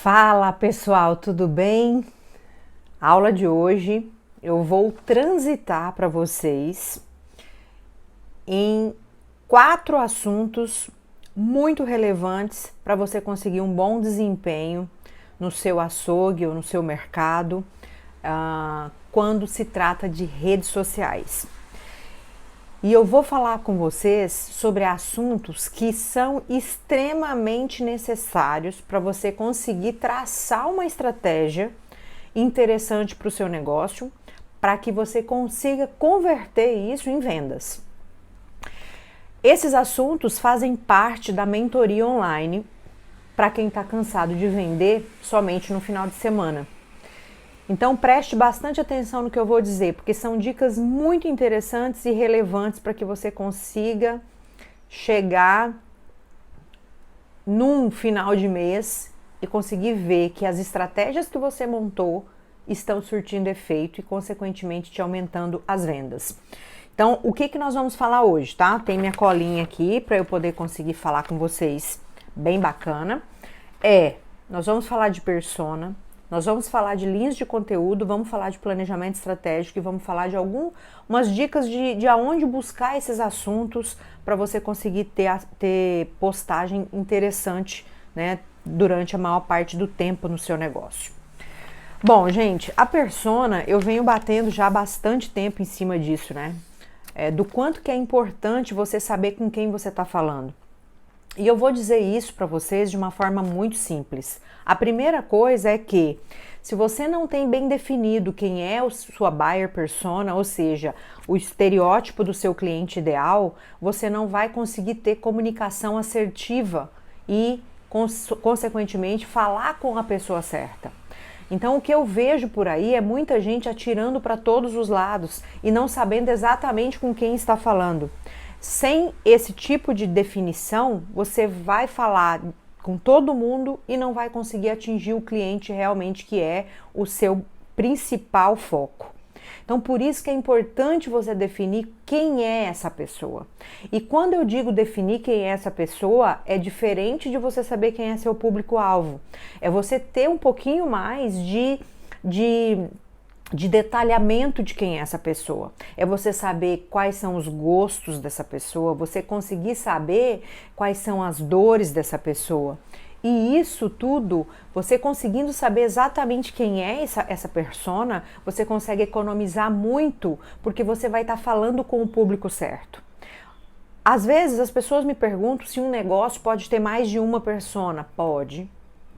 Fala pessoal, tudo bem? A aula de hoje eu vou transitar para vocês em 4 assuntos muito relevantes para você conseguir um bom desempenho no seu açougue ou no seu mercado quando se trata de redes sociais. E eu vou falar com vocês sobre assuntos que são extremamente necessários para você conseguir traçar uma estratégia interessante para o seu negócio, para que você consiga converter isso em vendas. Esses assuntos fazem parte da mentoria online para quem está cansado de vender somente no final de semana. Então preste bastante atenção no que eu vou dizer, porque são dicas muito interessantes e relevantes para que você consiga chegar num final de mês e conseguir ver que as estratégias que você montou estão surtindo efeito e, consequentemente, te aumentando as vendas. Então, o que nós vamos falar hoje, tá? Tem minha colinha aqui para eu poder conseguir falar com vocês bem bacana. Nós vamos falar de persona. Nós vamos falar de linhas de conteúdo, vamos falar de planejamento estratégico e vamos falar de algumas dicas de aonde buscar esses assuntos para você conseguir ter postagem interessante, né, durante a maior parte do tempo no seu negócio. Bom, gente, a persona, eu venho batendo já há bastante tempo em cima disso, né? Do quanto que é importante você saber com quem você está falando. E eu vou dizer isso para vocês de uma forma muito simples. A primeira coisa é que, se você não tem bem definido quem é a sua buyer persona, ou seja, o estereótipo do seu cliente ideal, você não vai conseguir ter comunicação assertiva e, consequentemente, falar com a pessoa certa. Então, o que eu vejo por aí é muita gente atirando para todos os lados e não sabendo exatamente com quem está falando. Sem esse tipo de definição, você vai falar com todo mundo e não vai conseguir atingir o cliente realmente, que é o seu principal foco. Então, por isso que é importante você definir quem é essa pessoa. E quando eu digo definir quem é essa pessoa, é diferente de você saber quem é seu público-alvo. É você ter um pouquinho mais de detalhamento de quem é essa pessoa. É você saber quais são os gostos dessa pessoa, você conseguir saber quais são as dores dessa pessoa. E isso tudo, você conseguindo saber exatamente quem é essa persona, você consegue economizar muito, porque você vai estar falando com o público certo. Às vezes as pessoas me perguntam se um negócio pode ter mais de uma persona. Pode.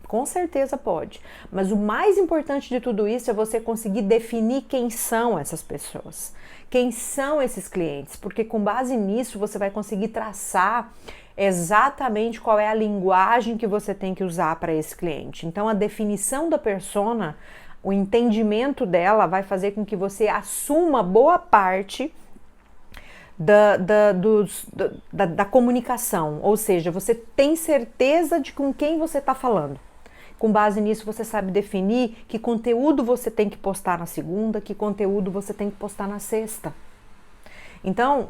Com certeza pode, mas o mais importante de tudo isso é você conseguir definir quem são essas pessoas, quem são esses clientes, porque com base nisso você vai conseguir traçar exatamente qual é a linguagem que você tem que usar para esse cliente. Então a definição da persona, o entendimento dela vai fazer com que você assuma boa parte da comunicação, ou seja, você tem certeza de com quem você está falando. Com base nisso, você sabe definir que conteúdo você tem que postar na segunda, que conteúdo você tem que postar na sexta. Então,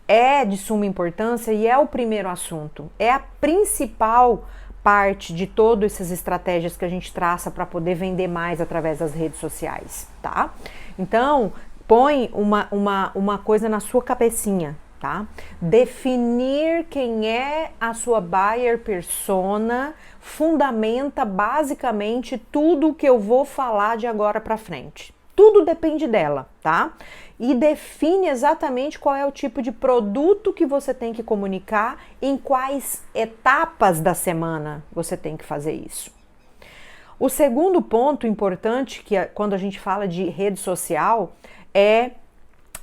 é de suma importância e é o primeiro assunto. É a principal parte de todas essas estratégias que a gente traça para poder vender mais através das redes sociais, tá? Então, põe uma coisa na sua cabecinha, tá? Definir quem é a sua buyer persona fundamenta basicamente tudo o que eu vou falar de agora para frente. Tudo depende dela, tá? E define exatamente qual é o tipo de produto que você tem que comunicar, em quais etapas da semana você tem que fazer isso. O segundo ponto importante, que quando a gente fala de rede social, é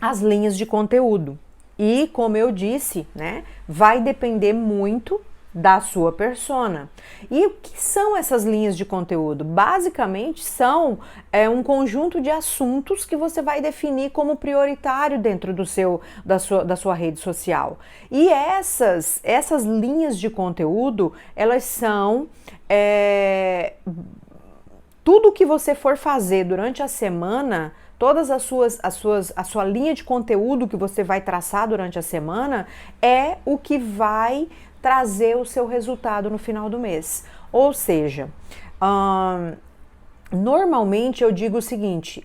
as linhas de conteúdo. E, como eu disse, né, vai depender muito da sua persona. E o que são essas linhas de conteúdo? Basicamente são um conjunto de assuntos que você vai definir como prioritário dentro da sua rede social. E essas linhas de conteúdo, elas são tudo que você for fazer durante a semana. Todas a sua linha de conteúdo que você vai traçar durante a semana é o que vai trazer o seu resultado no final do mês. Ou seja, normalmente eu digo o seguinte,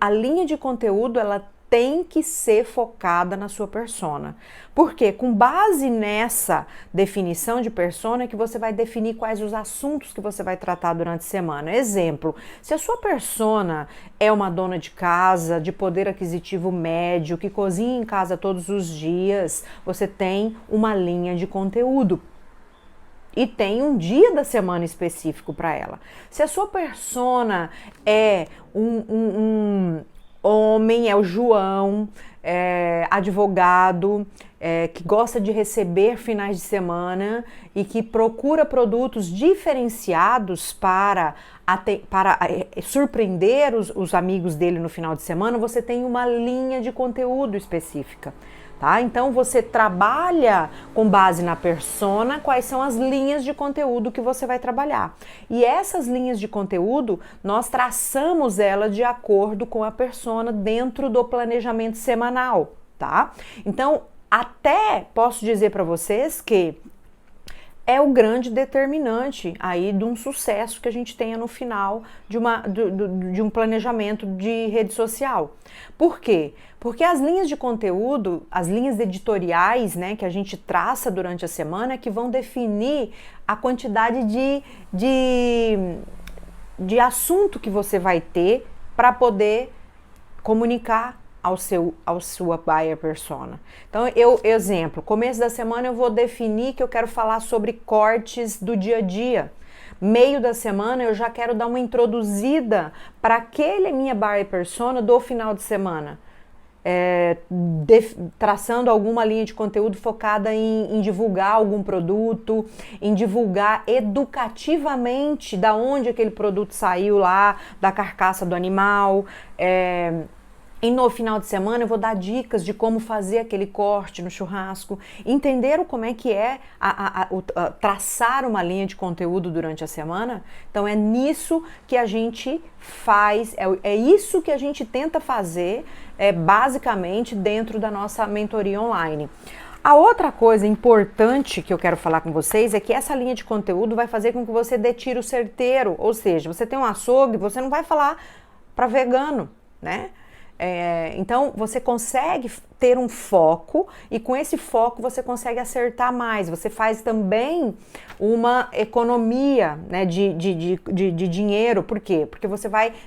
a linha de conteúdo ela tem que ser focada na sua persona. Porque com base nessa definição de persona é que você vai definir quais os assuntos que você vai tratar durante a semana. Exemplo, se a sua persona é uma dona de casa, de poder aquisitivo médio, que cozinha em casa todos os dias, você tem uma linha de conteúdo. E tem um dia da semana específico para ela. Se a sua persona é um homem, é o João, advogado, que gosta de receber finais de semana e que procura produtos diferenciados para surpreender os amigos dele no final de semana, você tem uma linha de conteúdo específica. Tá? Então você trabalha com base na persona, quais são as linhas de conteúdo que você vai trabalhar. E essas linhas de conteúdo, nós traçamos elas de acordo com a persona dentro do planejamento semanal, tá? Então, até posso dizer para vocês que é o grande determinante aí de um sucesso que a gente tenha no final de um planejamento de rede social. Por quê? Porque as linhas de conteúdo, as linhas editoriais, né, que a gente traça durante a semana é que vão definir a quantidade de assunto que você vai ter para poder comunicar ao sua buyer persona. Então, exemplo, começo da semana eu vou definir que eu quero falar sobre cortes do dia a dia. Meio da semana eu já quero dar uma introduzida para aquele minha buyer persona do final de semana. Traçando alguma linha de conteúdo focada em divulgar algum produto, em divulgar educativamente da onde aquele produto saiu lá, da carcaça do animal. E no final de semana eu vou dar dicas de como fazer aquele corte no churrasco. Entenderam como é que é traçar uma linha de conteúdo durante a semana? Então é nisso que a gente faz, é isso que a gente tenta fazer basicamente dentro da nossa mentoria online. A outra coisa importante que eu quero falar com vocês é que essa linha de conteúdo vai fazer com que você dê tiro certeiro, ou seja, você tem um açougue, você não vai falar para vegano, né? Então você consegue ter um foco e com esse foco você consegue acertar mais. Você faz também uma economia, né, de dinheiro. Por quê? Porque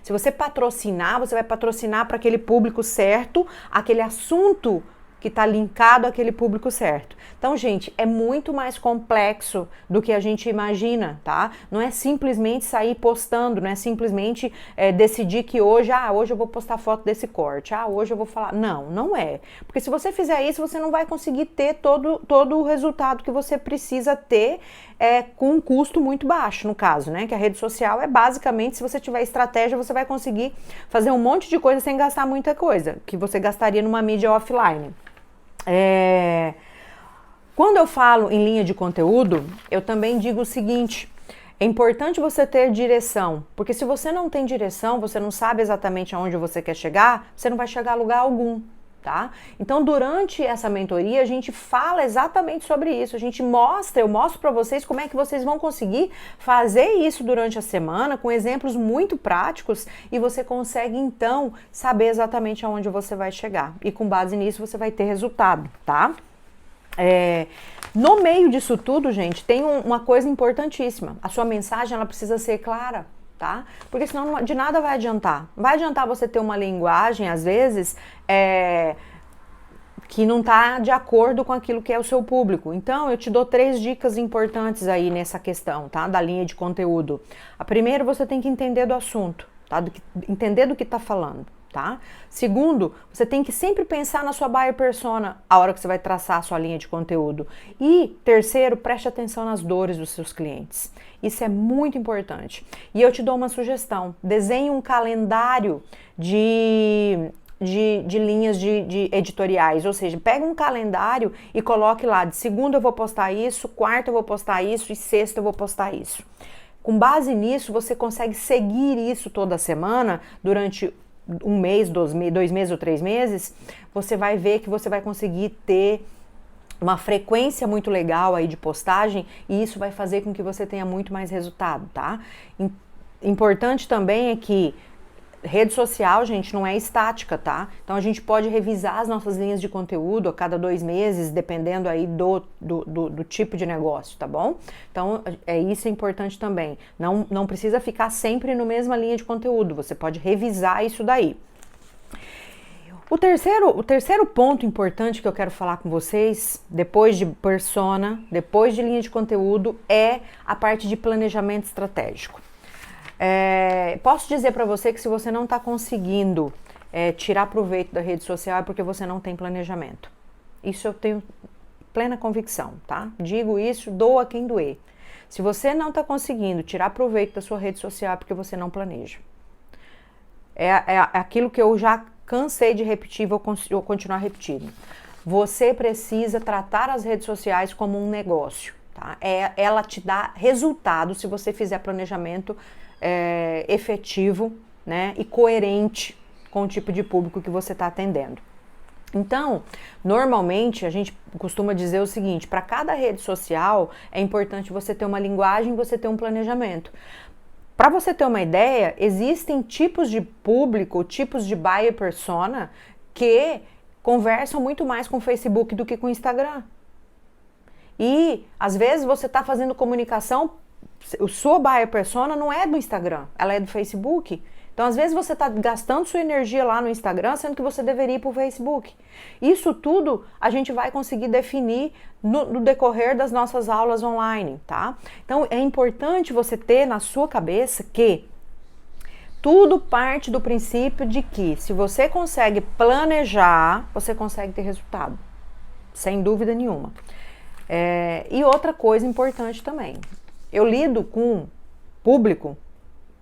se você patrocinar, você vai patrocinar para aquele público certo, aquele assunto que está linkado àquele público certo. Então, gente, é muito mais complexo do que a gente imagina, tá? Não é simplesmente sair postando, não é simplesmente decidir que hoje eu vou postar foto desse corte, hoje eu vou falar. Não é. Porque se você fizer isso, você não vai conseguir ter todo o resultado que você precisa ter com um custo muito baixo, no caso, né? Que a rede social é basicamente, se você tiver estratégia, você vai conseguir fazer um monte de coisa sem gastar muita coisa, que você gastaria numa mídia offline. Quando eu falo em linha de conteúdo, eu também digo o seguinte: é importante você ter direção, porque se você não tem direção, você não sabe exatamente aonde você quer chegar, você não vai chegar a lugar algum, tá? Então, durante essa mentoria, a gente fala exatamente sobre isso, eu mostro para vocês como é que vocês vão conseguir fazer isso durante a semana, com exemplos muito práticos, e você consegue, então, saber exatamente aonde você vai chegar. E com base nisso, você vai ter resultado, tá? No meio disso tudo, gente, tem uma coisa importantíssima. A sua mensagem, ela precisa ser clara, tá? Porque senão de nada vai adiantar. Vai adiantar você ter uma linguagem, às vezes, que não está de acordo com aquilo que é o seu público. Então, eu te dou 3 dicas importantes aí nessa questão, tá? Da linha de conteúdo. A primeira, você tem que entender do assunto, tá? Entender do que está falando. Tá? Segundo, você tem que sempre pensar na sua buyer persona a hora que você vai traçar a sua linha de conteúdo. E terceiro, preste atenção nas dores dos seus clientes. Isso é muito importante. E eu te dou uma sugestão: desenhe um calendário de linhas de editoriais, ou seja, pega um calendário e coloque lá, de segunda eu vou postar isso, quarta eu vou postar isso e sexta eu vou postar isso. Com base nisso, você consegue seguir isso toda semana durante 1 mês, 2 meses ou 3 meses, você vai ver que você vai conseguir ter uma frequência muito legal aí de postagem, e isso vai fazer com que você tenha muito mais resultado, tá? Importante também é que rede social, gente, não é estática, tá? Então a gente pode revisar as nossas linhas de conteúdo a cada 2 meses, dependendo aí do tipo de negócio, tá bom? Então isso é importante também. Não precisa ficar sempre na mesma linha de conteúdo, você pode revisar isso daí. O terceiro ponto importante que eu quero falar com vocês, depois de persona, depois de linha de conteúdo, é a parte de planejamento estratégico. Posso dizer para você que se você não está conseguindo tirar proveito da rede social é porque você não tem planejamento. Isso eu tenho plena convicção, tá? Digo isso, doa quem doer. Se você não está conseguindo tirar proveito da sua rede social é porque você não planeja. É aquilo que eu já cansei de repetir, vou continuar repetindo. Você precisa tratar as redes sociais como um negócio, tá? Ela te dá resultado se você fizer planejamento efetivo, né, e coerente com o tipo de público que você está atendendo. Então, normalmente a gente costuma dizer o seguinte: para cada rede social é importante você ter uma linguagem, você ter um planejamento. Para você ter uma ideia, existem tipos de público, tipos de buyer persona que conversam muito mais com o Facebook do que com o Instagram. E às vezes você está fazendo comunicação, a sua buyer persona não é do Instagram, ela é do Facebook. Então, às vezes você está gastando sua energia lá no Instagram, sendo que você deveria ir para o Facebook. Isso tudo a gente vai conseguir definir no decorrer das nossas aulas online, tá? Então, é importante você ter na sua cabeça que tudo parte do princípio de que se você consegue planejar, você consegue ter resultado. Sem dúvida nenhuma. E outra coisa importante também. Eu lido com público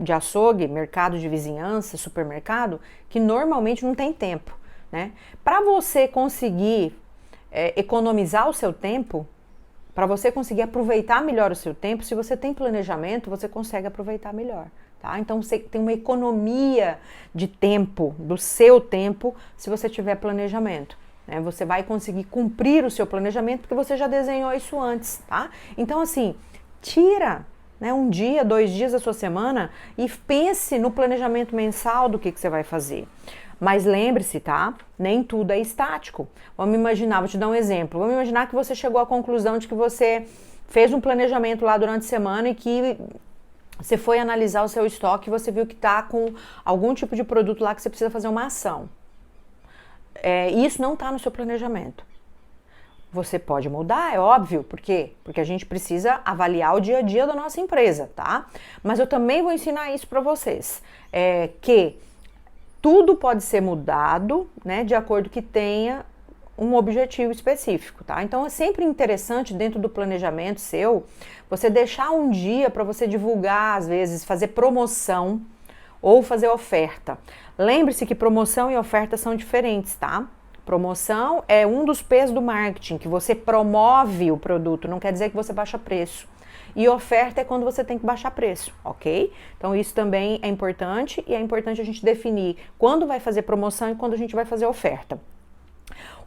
de açougue, mercado de vizinhança, supermercado, que normalmente não tem tempo, né? Para você conseguir economizar o seu tempo, para você conseguir aproveitar melhor o seu tempo, se você tem planejamento, você consegue aproveitar melhor, tá? Então você tem uma economia de tempo, do seu tempo, se você tiver planejamento, né? Você vai conseguir cumprir o seu planejamento porque você já desenhou isso antes, tá? Então assim, tira, né, 1 dia, 2 dias da sua semana e pense no planejamento mensal do que você vai fazer. Mas lembre-se, tá? Nem tudo é estático. Vamos imaginar, vou te dar um exemplo. Vamos imaginar que você chegou à conclusão de que você fez um planejamento lá durante a semana e que você foi analisar o seu estoque e você viu que está com algum tipo de produto lá que você precisa fazer uma ação. Isso não está no seu planejamento. Você pode mudar, é óbvio, por quê? Porque a gente precisa avaliar o dia a dia da nossa empresa, tá? Mas eu também vou ensinar isso para vocês, que tudo pode ser mudado, né, de acordo que tenha um objetivo específico, tá? Então é sempre interessante dentro do planejamento seu, você deixar um dia para você divulgar, às vezes, fazer promoção ou fazer oferta. Lembre-se que promoção e oferta são diferentes, tá? Promoção é um dos P's do marketing, que você promove o produto, não quer dizer que você baixa preço. E oferta é quando você tem que baixar preço, ok? Então isso também é importante e é importante a gente definir quando vai fazer promoção e quando a gente vai fazer oferta.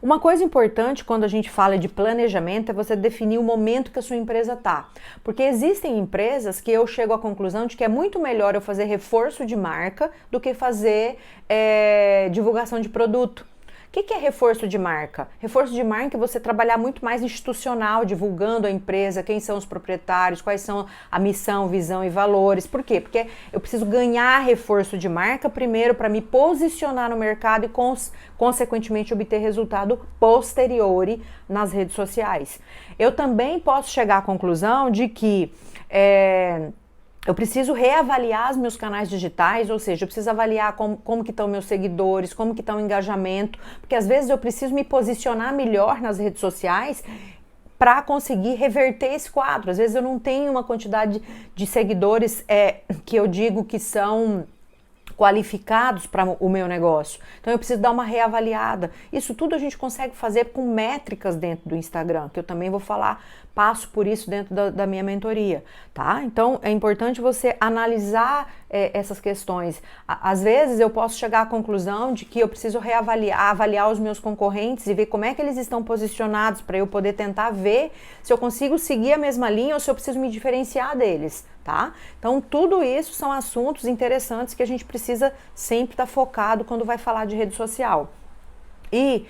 Uma coisa importante quando a gente fala de planejamento é você definir o momento que a sua empresa está. Porque existem empresas que eu chego à conclusão de que é muito melhor eu fazer reforço de marca do que fazer divulgação de produto. O que é reforço de marca? Reforço de marca é você trabalhar muito mais institucional, divulgando a empresa, quem são os proprietários, quais são a missão, visão e valores. Por quê? Porque eu preciso ganhar reforço de marca primeiro para me posicionar no mercado e, consequentemente, obter resultado posteriori nas redes sociais. Eu também posso chegar à conclusão de que eu preciso reavaliar os meus canais digitais, ou seja, eu preciso avaliar como que estão meus seguidores, como que está o engajamento, porque às vezes eu preciso me posicionar melhor nas redes sociais para conseguir reverter esse quadro. Às vezes eu não tenho uma quantidade de seguidores que eu digo que são qualificados para o meu negócio. Então eu preciso dar uma reavaliada. Isso tudo a gente consegue fazer com métricas dentro do Instagram, que eu também vou falar passo por isso dentro da minha mentoria, tá? Então, é importante você analisar essas questões. Às vezes, eu posso chegar à conclusão de que eu preciso avaliar os meus concorrentes e ver como é que eles estão posicionados para eu poder tentar ver se eu consigo seguir a mesma linha ou se eu preciso me diferenciar deles, tá? Então, tudo isso são assuntos interessantes que a gente precisa sempre estar focado quando vai falar de rede social. E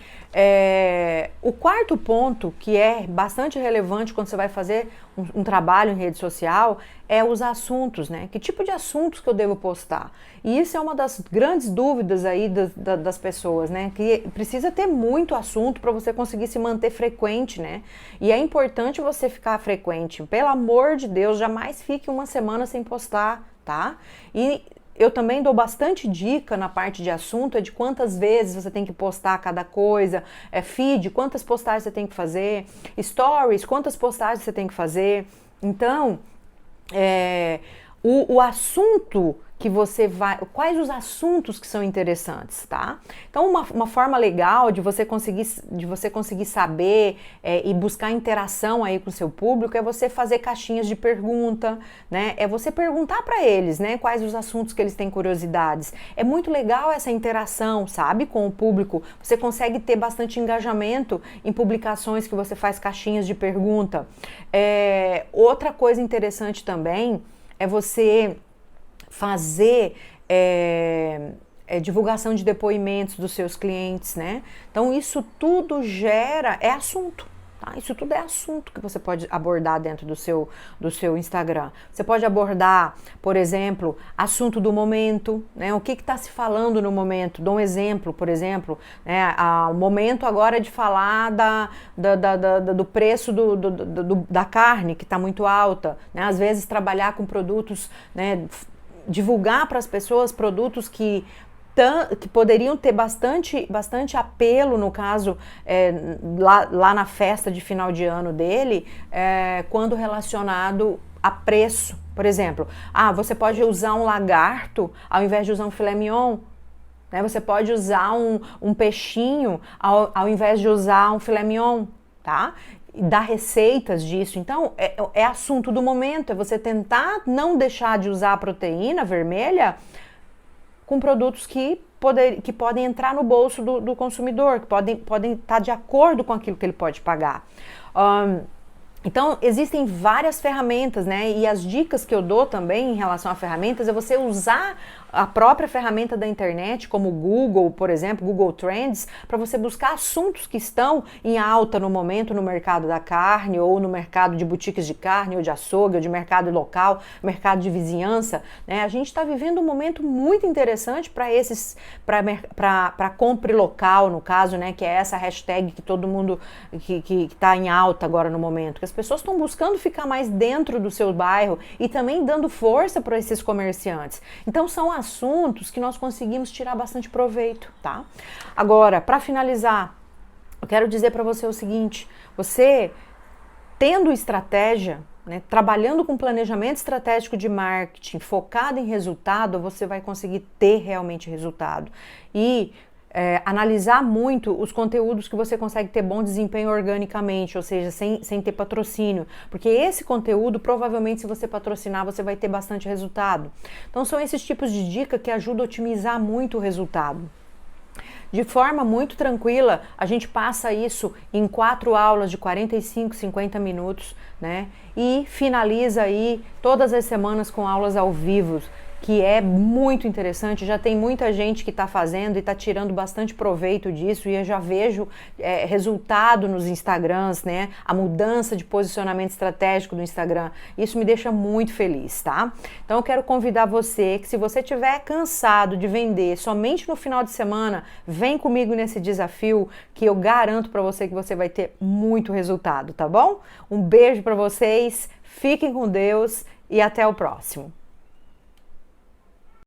o quarto ponto, que é bastante relevante quando você vai fazer um trabalho em rede social, é os assuntos, né? Que tipo de assuntos que eu devo postar? E isso é uma das grandes dúvidas aí das pessoas, né? Que precisa ter muito assunto para você conseguir se manter frequente, né? E é importante você ficar frequente. Pelo amor de Deus, jamais fique uma semana sem postar, tá? E eu também dou bastante dica na parte de assunto, de quantas vezes você tem que postar cada coisa, feed, quantas postagens você tem que fazer, stories, quantas postagens você tem que fazer. Então, o assunto que você vai... Quais os assuntos que são interessantes, tá? Então, uma forma legal de você conseguir saber e buscar interação aí com o seu público é você fazer caixinhas de pergunta, né? É você perguntar para eles, né? Quais os assuntos que eles têm curiosidades. É muito legal essa interação, sabe? Com o público. Você consegue ter bastante engajamento em publicações que você faz caixinhas de pergunta. Outra coisa interessante também é você fazer divulgação de depoimentos dos seus clientes, né? Então isso tudo é assunto, tá? Isso tudo é assunto que você pode abordar dentro do seu Instagram. Você pode abordar, por exemplo, assunto do momento, né? O que está se falando no momento? Dou um exemplo, por exemplo, né? O momento agora é de falar do preço da carne, que está muito alta, né? Às vezes trabalhar com produtos, né? Divulgar para as pessoas produtos que poderiam ter bastante apelo, no caso, lá na festa de final de ano dele, quando relacionado a preço. Por exemplo, você pode usar um lagarto ao invés de usar um filé mignon, né? Você pode usar um peixinho ao invés de usar um filé mignon, tá? Dar receitas disso. Então, é assunto do momento, é você tentar não deixar de usar a proteína vermelha com produtos que podem entrar no bolso do consumidor, que podem estar de acordo com aquilo que ele pode pagar. Então, existem várias ferramentas, né? E as dicas que eu dou também em relação a ferramentas é você usar a própria ferramenta da internet, como o Google, por exemplo, Google Trends, para você buscar assuntos que estão em alta no momento no mercado da carne, ou no mercado de boutiques de carne, ou de açougue, ou de mercado local, mercado de vizinhança, né? A gente está vivendo um momento muito interessante para compre local, no caso, né? Que é essa hashtag que todo mundo, que está em alta agora no momento, que as pessoas estão buscando ficar mais dentro do seu bairro e também dando força para esses comerciantes. Então, são assuntos que nós conseguimos tirar bastante proveito, tá? Agora, para finalizar, eu quero dizer para você o seguinte: você tendo estratégia, né, trabalhando com planejamento estratégico de marketing, focado em resultado, você vai conseguir ter realmente resultado. E analisar muito os conteúdos que você consegue ter bom desempenho organicamente, ou seja, sem ter patrocínio, porque esse conteúdo, provavelmente, se você patrocinar, você vai ter bastante resultado. Então, são esses tipos de dica que ajudam a otimizar muito o resultado. De forma muito tranquila, a gente passa isso em 4 aulas de 45, 50 minutos, né? E finaliza aí todas as semanas com aulas ao vivo, que é muito interessante. Já tem muita gente que está fazendo e está tirando bastante proveito disso, e eu já vejo resultado nos Instagrams, né? A mudança de posicionamento estratégico do Instagram. Isso me deixa muito feliz, tá? Então eu quero convidar você que, se você estiver cansado de vender somente no final de semana, vem comigo nesse desafio, que eu garanto para você que você vai ter muito resultado, tá bom? Um beijo para vocês, fiquem com Deus e até o próximo.